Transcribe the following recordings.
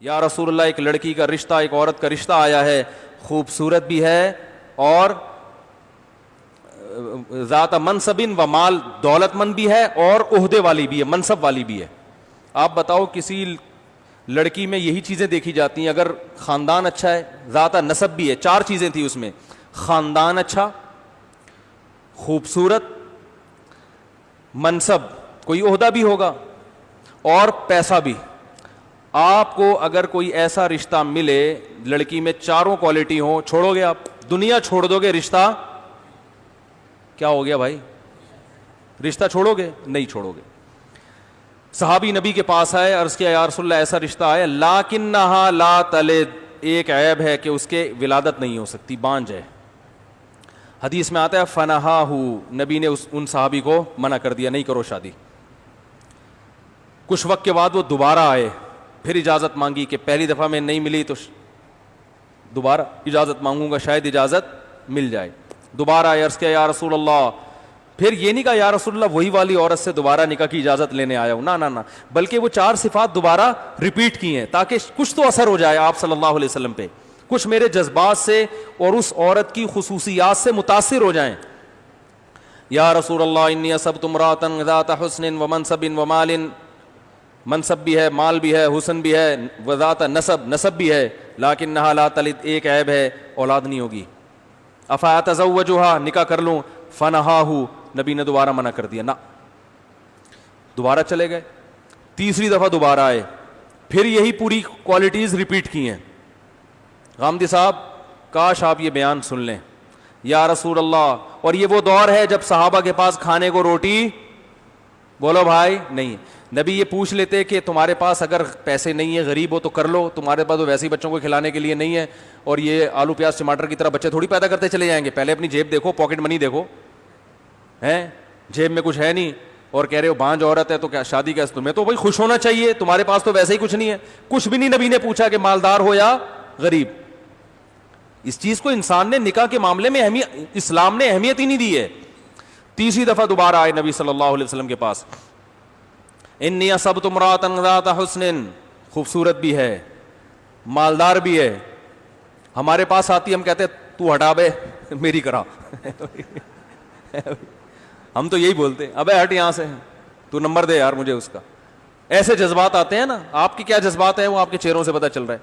یا رسول اللہ ایک لڑکی کا رشتہ ایک عورت کا رشتہ آیا ہے, خوبصورت بھی ہے اور ذات منصب و مال, دولت مند بھی ہے اور عہدے والی بھی ہے, منصب والی بھی ہے. آپ بتاؤ کسی لڑکی میں یہی چیزیں دیکھی جاتی ہیں, اگر خاندان اچھا ہے, ذات نسب بھی ہے, 4 چیزیں تھی اس میں, خاندان اچھا, خوبصورت, منصب کوئی عہدہ بھی ہوگا اور پیسہ بھی. آپ کو اگر کوئی ایسا رشتہ ملے لڑکی میں 4 کوالٹی ہوں, چھوڑو گے آپ؟ دنیا چھوڑ دو گے, رشتہ کیا ہو گیا بھائی؟ رشتہ چھوڑو گے؟ نہیں چھوڑو گے. صحابی نبی کے پاس آئے, عرض کیا یا رسول اللہ ایسا رشتہ آیا لاکنہا لا تلد, ایک عیب ہے کہ اس کے ولادت نہیں ہو سکتی, بانجھ ہے. حدیث میں آتا ہے فنہاہو, نبی نے ان صحابی کو منع کر دیا, نہیں کرو شادی. کچھ وقت کے بعد وہ دوبارہ آئے, پھر اجازت مانگی کہ پہلی دفعہ میں نہیں ملی تو دوبارہ اجازت مانگوں گا, شاید اجازت مل جائے. دوبارہ آئے, عرض کیا یا رسول اللہ, پھر یہ نہیں کہا یا رسول اللہ وہی والی عورت سے دوبارہ نکاح کی اجازت لینے آیا ہوں, نہ بلکہ وہ 4 صفات دوبارہ ریپیٹ کی ہیں تاکہ کچھ تو اثر ہو جائے آپ صلی اللہ علیہ وسلم پہ, کچھ میرے جذبات سے اور اس عورت کی خصوصیات سے متاثر ہو جائیں. یا رسول اللہ انی اصبت امرأۃ ذات حسن ومنصب ومال, منصب بھی ہے, مال بھی ہے, حسن بھی ہے, وذات نسب بھی ہے, لیکنہا لا تلد, ایک عیب ہے اولاد نہیں ہوگی. افاتزوجھا, نکاح کر لوں؟ فنہاہو, نبی نے دوبارہ منع کر دیا, نہ. دوبارہ چلے گئے, تیسری دفعہ دوبارہ آئے, پھر یہی پوری کوالٹیز ریپیٹ کی ہیں. غامدی صاحب کاش آپ یہ بیان سن لیں. یا رسول اللہ, اور یہ وہ دور ہے جب صحابہ کے پاس کھانے کو روٹی, بولو بھائی, نہیں. نبی یہ پوچھ لیتے کہ تمہارے پاس اگر پیسے نہیں ہیں, غریب ہو تو کر لو, تمہارے پاس تو ویسے ہی بچوں کو کھلانے کے لیے نہیں ہے, اور یہ آلو پیاز ٹماٹر کی طرح بچے تھوڑی پیدا کرتے چلے جائیں گے. پہلے اپنی جیب دیکھو, پاکٹ منی دیکھو, ہیں جیب میں کچھ ہے نہیں اور کہہ رہے ہو بانجھ عورت ہے تو کیا شادی کیسے؟ تمہیں تو بھائی خوش ہونا چاہیے, تمہارے پاس تو ویسے ہی کچھ نہیں ہے. کچھ بھی نہیں, نبی نے پوچھا کہ مالدار ہو یا غریب. اس چیز کو انسان نے نکاح کے معاملے میں اسلام نے اہمیت ہی نہیں دی ہے. تیسری دفعہ دوبارہ آئے نبی صلی اللہ علیہ وسلم کے پاس, انی اصبت امرأۃ ذات حسن, خوبصورت بھی ہے, مالدار بھی ہے. ہمارے پاس آتی, ہم کہتے تو ہٹا بے میری کرا, ہم تو یہی بولتے ابے ہٹ یہاں سے, تو نمبر دے یار مجھے اس کا. ایسے جذبات آتے ہیں نا. آپ کی کیا جذبات ہیں وہ آپ کے چہروں سے پتہ چل رہا ہے.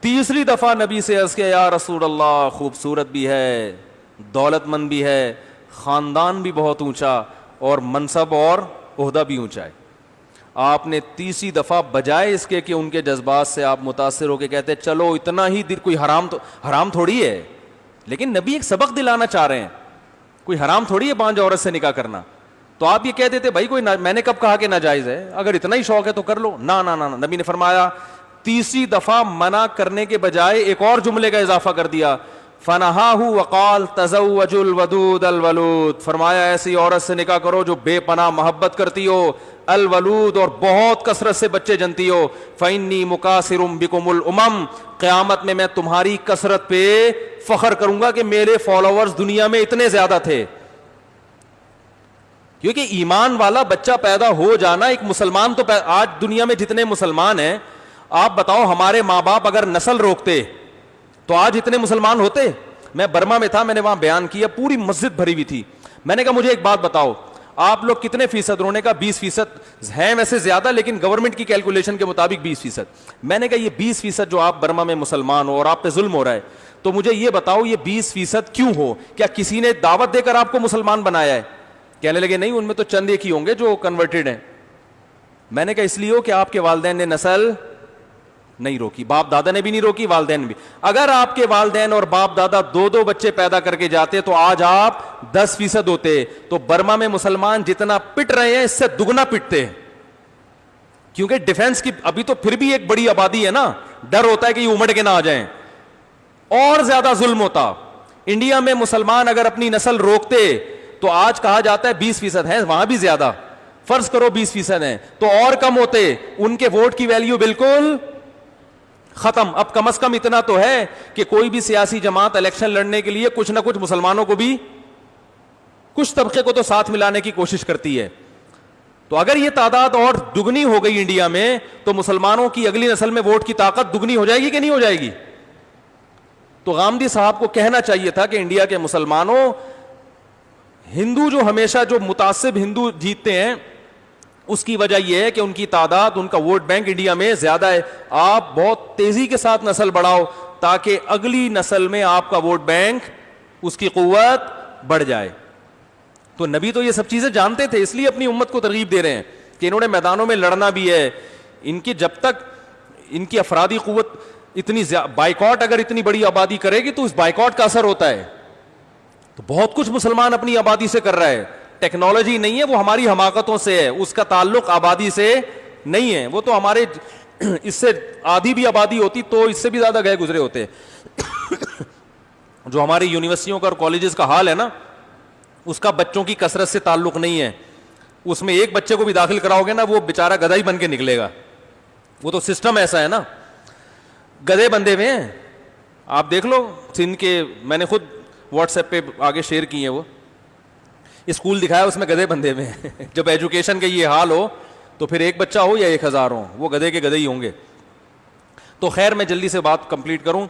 تیسری دفعہ نبی سے عرض کیا یا رسول اللہ, خوبصورت بھی ہے, دولت مند بھی ہے, خاندان بھی بہت اونچا اور منصب اور عہدہ بھی اونچا ہے. آپ نے تیسری دفعہ بجائے اس کے کہ ان کے جذبات سے آپ متاثر ہو کے کہتے چلو اتنا ہی دل, کوئی حرام تھوڑی ہے, لیکن نبی ایک سبق دلانا چاہ رہے ہیں, کوئی حرام تھوڑی ہے بانجھ عورت سے نکاح کرنا. تو آپ یہ کہہ دیتے بھائی کوئی میں نے کب کہا کہ ناجائز ہے, اگر اتنا ہی شوق ہے تو کر لو. نہ نبی نے فرمایا, تیسری دفعہ منع کرنے کے بجائے ایک اور جملے کا اضافہ کر دیا, فنہاہو وقال تزوج الودود الولود, فرمایا ایسی عورت سے نکاح کرو جو بے پناہ محبت کرتی ہو, الولود اور بہت کثرت سے بچے جنتی ہو, فإنی مکاثر بکم الامم, قیامت میں تمہاری کثرت پہ فخر کروں گا کہ میرے فالوورز دنیا میں اتنے زیادہ تھے. کیونکہ ایمان والا بچہ پیدا ہو جانا ایک مسلمان تو آج دنیا میں جتنے مسلمان ہیں, آپ بتاؤ ہمارے ماں باپ اگر نسل روکتے تو آج اتنے مسلمان ہوتے؟ میں برما میں تھا, میں نے وہاں بیان کیا, پوری مسجد بھری ہوئی تھی. میں نے کہا مجھے ایک بات بتاؤ, آپ لوگ کتنے فیصد, رونے کا 20% ہیں ویسے زیادہ, لیکن گورنمنٹ کی کیلکولیشن کے مطابق 20%. میں نے کہا یہ 20% جو آپ برما میں مسلمان ہو اور آپ پہ ظلم ہو رہا ہے, تو مجھے یہ بتاؤ یہ 20% کیوں ہو؟ کیا کسی نے دعوت دے کر آپ کو مسلمان بنایا ہے؟ کہنے لگے نہیں, ان میں تو چند ایک ہی ہوں گے جو کنورٹڈ ہیں. میں نے کہا اس لیے ہو کہ آپ کے والدین نے نسل نہیں روکی, باپ دادا نے بھی نہیں روکی, والدین بھی. اگر آپ کے والدین اور باپ دادا 2 بچے پیدا کر کے جاتے تو آج آپ 10% ہوتے. تو برما میں مسلمان جتنا پٹ رہے ہیں اس سے دگنا پٹتے, کیونکہ ڈیفنس کی ابھی تو پھر بھی ایک بڑی آبادی ہے نا, ڈر ہوتا ہے کہ یہ امڑ کے نہ آ جائیں, اور زیادہ ظلم ہوتا. انڈیا میں مسلمان اگر اپنی نسل روکتے تو آج کہا جاتا ہے 20% ہے, وہاں بھی زیادہ, فرض کرو 20% ہیں تو اور کم ہوتے, ان کے ووٹ کی ویلیو بالکل ختم. اب کم از کم اتنا تو ہے کہ کوئی بھی سیاسی جماعت الیکشن لڑنے کے لیے کچھ نہ کچھ مسلمانوں کو بھی, کچھ طبقے کو تو ساتھ ملانے کی کوشش کرتی ہے. تو اگر یہ تعداد اور دگنی ہو گئی انڈیا میں تو مسلمانوں کی اگلی نسل میں ووٹ کی طاقت دگنی ہو جائے گی کہ نہیں ہو جائے گی؟ تو غامدی صاحب کو کہنا چاہیے تھا کہ انڈیا کے مسلمانوں، ہندو جو ہمیشہ جو متعصب ہندو جیتتے ہیں اس کی وجہ یہ ہے کہ ان کی تعداد، ان کا ووٹ بینک انڈیا میں زیادہ ہے. آپ بہت تیزی کے ساتھ نسل بڑھاؤ تاکہ اگلی نسل میں آپ کا ووٹ بینک، اس کی قوت بڑھ جائے. تو نبی تو یہ سب چیزیں جانتے تھے، اس لیے اپنی امت کو ترغیب دے رہے ہیں کہ انہوں نے میدانوں میں لڑنا بھی ہے. ان کی جب تک ان کی افرادی قوت اتنی بائیکاٹ اگر اتنی بڑی آبادی کرے گی تو اس بائیکاٹ کا اثر ہوتا ہے. تو بہت کچھ مسلمان اپنی آبادی سے کر رہا ہے. ٹیکنالوجی نہیں ہے، وہ ہماری حماقتوں سے ہے، اس کا تعلق آبادی سے نہیں ہے. وہ تو ہمارے اس سے آدھی بھی آبادی ہوتی تو اس سے بھی زیادہ گئے گزرے ہوتے. جو ہماری یونیورسٹیوں کا اور کالجز کا حال ہے نا، اس کا بچوں کی کثرت سے تعلق نہیں ہے. اس میں ایک بچے کو بھی داخل کراؤ گے نا وہ بیچارہ گدھا ہی بن کے نکلے گا. وہ تو سسٹم ایسا ہے نا، گدھے بندے ہوئے ہیں. آپ دیکھ لو سندھ کے، میں نے خود واٹس ایپ پہ آگے شیئر کی ہیں، وہ اسکول دکھایا اس میں گدھے بندے ہوئے ہیں. جب ایجوکیشن کا یہ حال ہو تو پھر ایک بچہ ہو یا 1000 ہو، وہ گدھے کے گدھے ہی ہوں گے. تو خیر میں جلدی سے بات کمپلیٹ کروں.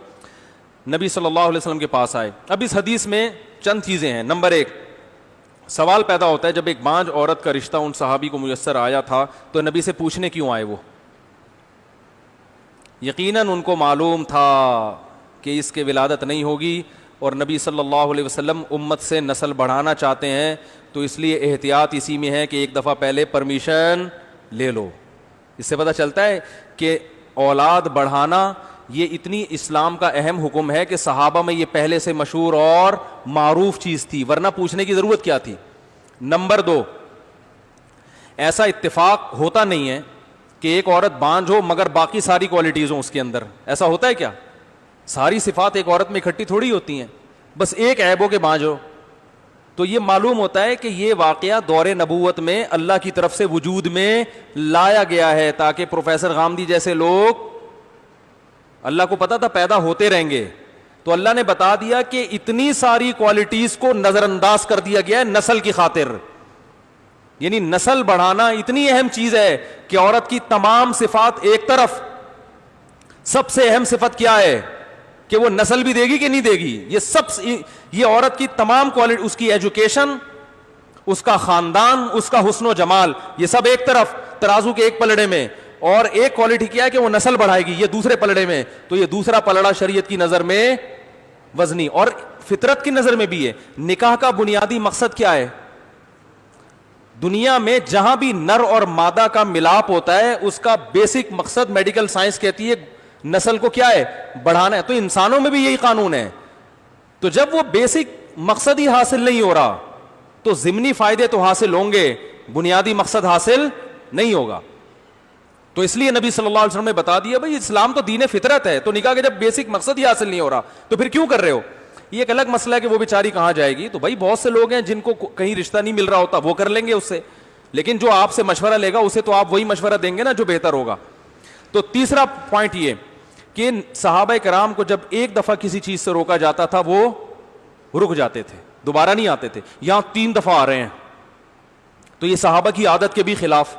نبی صلی اللہ علیہ وسلم کے پاس آئے. اب اس حدیث میں چند چیزیں ہیں. نمبر 1، سوال پیدا ہوتا ہے جب ایک بانجھ عورت کا رشتہ ان صحابی کو میسر آیا تھا تو نبی سے پوچھنے کیوں آئے؟ وہ یقیناً ان کو معلوم تھا کہ اس کے ولادت نہیں ہوگی اور نبی صلی اللہ علیہ وسلم امت سے نسل بڑھانا چاہتے ہیں، تو اس لیے احتیاط اسی میں ہے کہ ایک دفعہ پہلے پرمیشن لے لو. اس سے پتہ چلتا ہے کہ اولاد بڑھانا یہ اتنی اسلام کا اہم حکم ہے کہ صحابہ میں یہ پہلے سے مشہور اور معروف چیز تھی، ورنہ پوچھنے کی ضرورت کیا تھی. نمبر 2، ایسا اتفاق ہوتا نہیں ہے کہ ایک عورت بانجھ ہو مگر باقی ساری کوالٹیز ہوں اس کے اندر. ایسا ہوتا ہے کیا؟ ساری صفات ایک عورت میں اکٹھی تھوڑی ہوتی ہیں، بس ایک عیب ہو کہ بانجھ ہو. تو یہ معلوم ہوتا ہے کہ یہ واقعہ دور نبوت میں اللہ کی طرف سے وجود میں لایا گیا ہے تاکہ پروفیسر غامدی جیسے لوگ، اللہ کو پتا تھا پیدا ہوتے رہیں گے، تو اللہ نے بتا دیا کہ اتنی ساری کوالٹیز کو نظر انداز کر دیا گیا ہے نسل کی خاطر. یعنی نسل بڑھانا اتنی اہم چیز ہے کہ عورت کی تمام صفات ایک طرف، سب سے اہم صفت کیا ہے کہ وہ نسل بھی دے گی کہ نہیں دے گی. یہ عورت کی تمام کوالٹی، اس کی ایجوکیشن، اس کا خاندان، اس کا حسن و جمال، یہ سب ایک طرف ترازو کے ایک پلڑے میں، اور ایک کوالٹی کیا ہے کہ وہ نسل بڑھائے گی، یہ دوسرے پلڑے میں. تو یہ دوسرا پلڑا شریعت کی نظر میں وزنی اور فطرت کی نظر میں بھی ہے. نکاح کا بنیادی مقصد کیا ہے؟ دنیا میں جہاں بھی نر اور مادہ کا ملاپ ہوتا ہے اس کا بیسک مقصد میڈیکل سائنس کہتی ہے نسل کو کیا ہے؟ بڑھانا ہے. تو انسانوں میں بھی یہی قانون ہے. تو جب وہ بیسک مقصد ہی حاصل نہیں ہو رہا تو ضمنی فائدے تو حاصل ہوں گے، بنیادی مقصد حاصل نہیں ہوگا. تو اس لیے نبی صلی اللہ علیہ وسلم نے بتا دیا بھائی اسلام تو دین فطرت ہے. تو نکاح کے جب بیسک مقصد ہی حاصل نہیں ہو رہا تو پھر کیوں کر رہے ہو؟ یہ ایک الگ مسئلہ ہے کہ وہ بیچاری کہاں جائے گی. تو بھائی بہت سے لوگ ہیں جن کو کہیں رشتہ نہیں مل رہا ہوتا، وہ کر لیں گے اس سے، لیکن جو آپ سے مشورہ لے گا اسے تو آپ وہی مشورہ دیں گے نا جو بہتر ہوگا. تو تیسرا پوائنٹ یہ کہ صحابہ کرام کو جب ایک دفعہ کسی چیز سے روکا جاتا تھا وہ رک جاتے تھے، دوبارہ نہیں آتے تھے. یہاں 3 دفعہ آ رہے ہیں تو یہ صحابہ کی عادت کے بھی خلاف.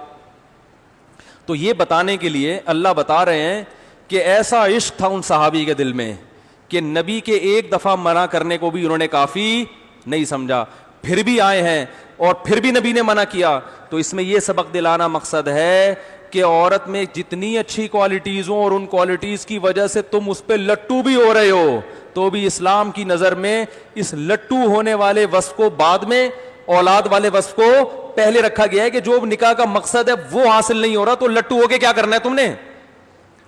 تو یہ بتانے کے لیے اللہ بتا رہے ہیں کہ ایسا عشق تھا ان صحابی کے دل میں کہ نبی کے ایک دفعہ منع کرنے کو بھی انہوں نے کافی نہیں سمجھا، پھر بھی آئے ہیں اور پھر بھی نبی نے منع کیا. تو اس میں یہ سبق دلانا مقصد ہے کہ عورت میں جتنی اچھی کوالٹیز ہوں اور ان کوالٹیز کی وجہ سے تم اس پہ لٹو بھی ہو رہے ہو تو بھی اسلام کی نظر میں اس لٹو ہونے والے وصف کو بعد میں، اولاد والے وصف کو پہلے رکھا گیا ہے کہ جو نکاح کا مقصد ہے وہ حاصل نہیں ہو رہا تو لٹو ہو کے کیا کرنا ہے تم نے؟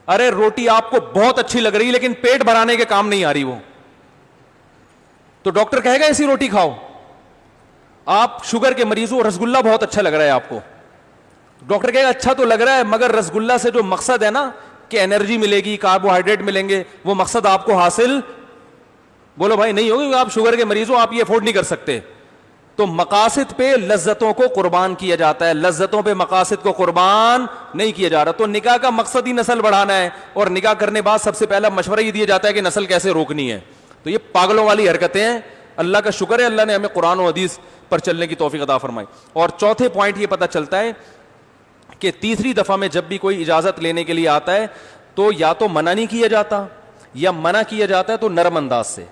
ارے روٹی آپ کو بہت اچھی لگ رہی لیکن پیٹ بھرانے کے کام نہیں آ رہی وہ، تو ڈاکٹر کہے گا ایسی روٹی کھاؤ. آپ شوگر کے مریض ہو، رسگلہ بہت اچھا لگ رہا ہے آپ کو، ڈاکٹر کہے گا اچھا تو لگ رہا ہے مگر رسگلہ سے جو مقصد ہے نا کہ انرجی ملے گی، کاربوہائیڈریٹ ملیں گے، وہ مقصد آپ کو حاصل، بولو بھائی نہیں ہوگی، آپ شوگر کے مریض ہو، آپ یہ افورڈ نہیں کر سکتے. تو مقاصد پہ لذتوں کو قربان کیا جاتا ہے، لذتوں پہ مقاصد کو قربان نہیں کیا جا رہا. تو نکاح کا مقصد ہی نسل بڑھانا ہے اور نکاح کرنے بعد سب سے پہلا مشورہ یہ دیا جاتا ہے کہ نسل کیسے روکنی ہے. تو یہ پاگلوں والی حرکتیں ہیں. اللہ کا شکر ہے اللہ نے ہمیں قرآن و حدیث پر چلنے کی توفیق عطا فرمائی. اور چوتھے پوائنٹ یہ پتہ چلتا ہے کہ تیسری دفعہ میں جب بھی کوئی اجازت لینے کے لیے آتا ہے تو یا تو منع نہیں کیا جاتا یا منع کیا جاتا ہے تو نرم انداز سے.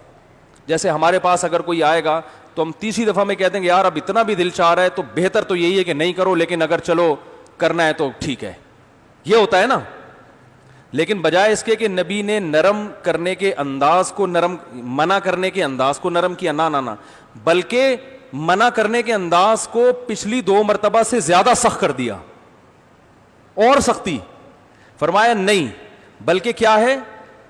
جیسے ہمارے پاس اگر کوئی آئے گا تو ہم تیسری دفعہ میں کہتے ہیں کہ یار اب اتنا بھی دل چاہ رہا ہے تو بہتر تو یہی ہے کہ نہیں کرو, لیکن اگر چلو کرنا ہے تو ٹھیک ہے. یہ ہوتا ہے نا. لیکن بجائے اس کے کہ نبی نے نرم کرنے کے انداز کو نرم, منع کرنے کے انداز کو نرم کیا, نہ بلکہ منع کرنے کے انداز کو پچھلی 2 مرتبہ سے زیادہ سخت کر دیا, اور سختی. فرمایا نہیں, بلکہ کیا ہے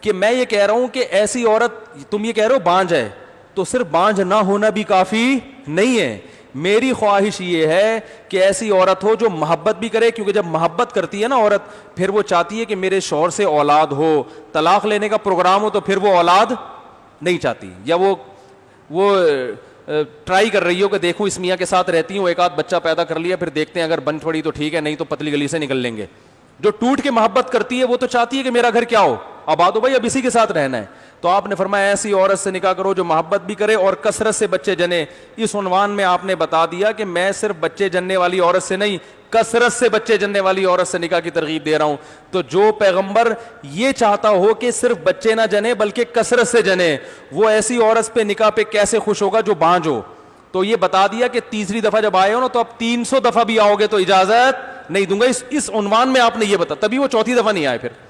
کہ میں یہ کہہ رہا ہوں کہ ایسی عورت, تم یہ کہہ رہے ہو بانجھ ہے, تو صرف بانجھ نہ ہونا بھی کافی نہیں ہے. میری خواہش یہ ہے کہ ایسی عورت ہو جو محبت بھی کرے, کیونکہ جب محبت کرتی ہے نا عورت, پھر وہ چاہتی ہے کہ میرے شوہر سے اولاد ہو. طلاق لینے کا پروگرام ہو تو پھر وہ اولاد نہیں چاہتی, یا وہ ٹرائی کر رہی ہو کہ دیکھوں اس میاں کے ساتھ رہتی ہوں, ایک آدھ بچہ پیدا کر لیا, پھر دیکھتے ہیں اگر بن پڑی تو ٹھیک ہے, نہیں تو پتلی گلی سے نکل لیں گے. جو ٹوٹ کے محبت کرتی ہے وہ تو چاہتی ہے کہ میرا گھر کیا ہو, آباد ہو, بھائی اب اسی کے ساتھ رہنا ہے. تو آپ نے فرمایا ایسی عورت سے نکاح کرو جو محبت بھی کرے اور کثرت سے بچے جنے. اس عنوان میں آپ نے بتا دیا کہ میں صرف بچے جننے والی عورت سے نہیں, کثرت سے بچے جننے والی عورت سے نکاح کی ترغیب دے رہا ہوں. تو جو پیغمبر یہ چاہتا ہو کہ صرف بچے نہ جنے بلکہ کثرت سے جنے, وہ ایسی عورت پہ نکاح پہ کیسے خوش ہوگا جو بانجھ ہو. تو یہ بتا دیا کہ تیسری دفعہ جب آئے ہو نا تو اب 300 دفعہ بھی آؤ گے تو اجازت نہیں دوں گا. اس عنوان میں آپ نے یہ بتا, تبھی وہ چوتھی دفعہ نہیں آئے پھر.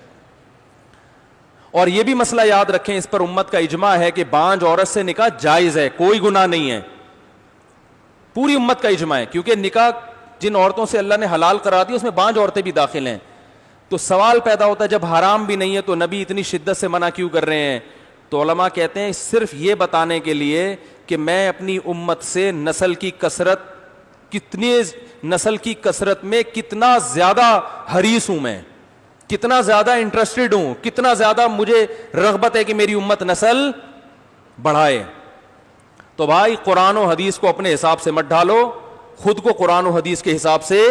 اور یہ بھی مسئلہ یاد رکھیں, اس پر امت کا اجماع ہے کہ بانجھ عورت سے نکاح جائز ہے, کوئی گناہ نہیں ہے. پوری امت کا اجماع ہے, کیونکہ نکاح جن عورتوں سے اللہ نے حلال کرا دی اس میں بانجھ عورتیں بھی داخل ہیں. تو سوال پیدا ہوتا ہے جب حرام بھی نہیں ہے تو نبی اتنی شدت سے منع کیوں کر رہے ہیں؟ تو علماء کہتے ہیں صرف یہ بتانے کے لیے کہ میں اپنی امت سے نسل کی کثرت میں کتنا زیادہ حریص ہوں, میں کتنا زیادہ انٹرسٹڈ ہوں, کتنا زیادہ مجھے رغبت ہے کہ میری امت نسل بڑھائے. تو بھائی قرآن و حدیث کو اپنے حساب سے مت ڈھالو, خود کو قرآن و حدیث کے حساب سے.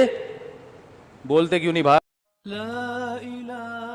بولتے کیوں نہیں بھائی؟ لا الہ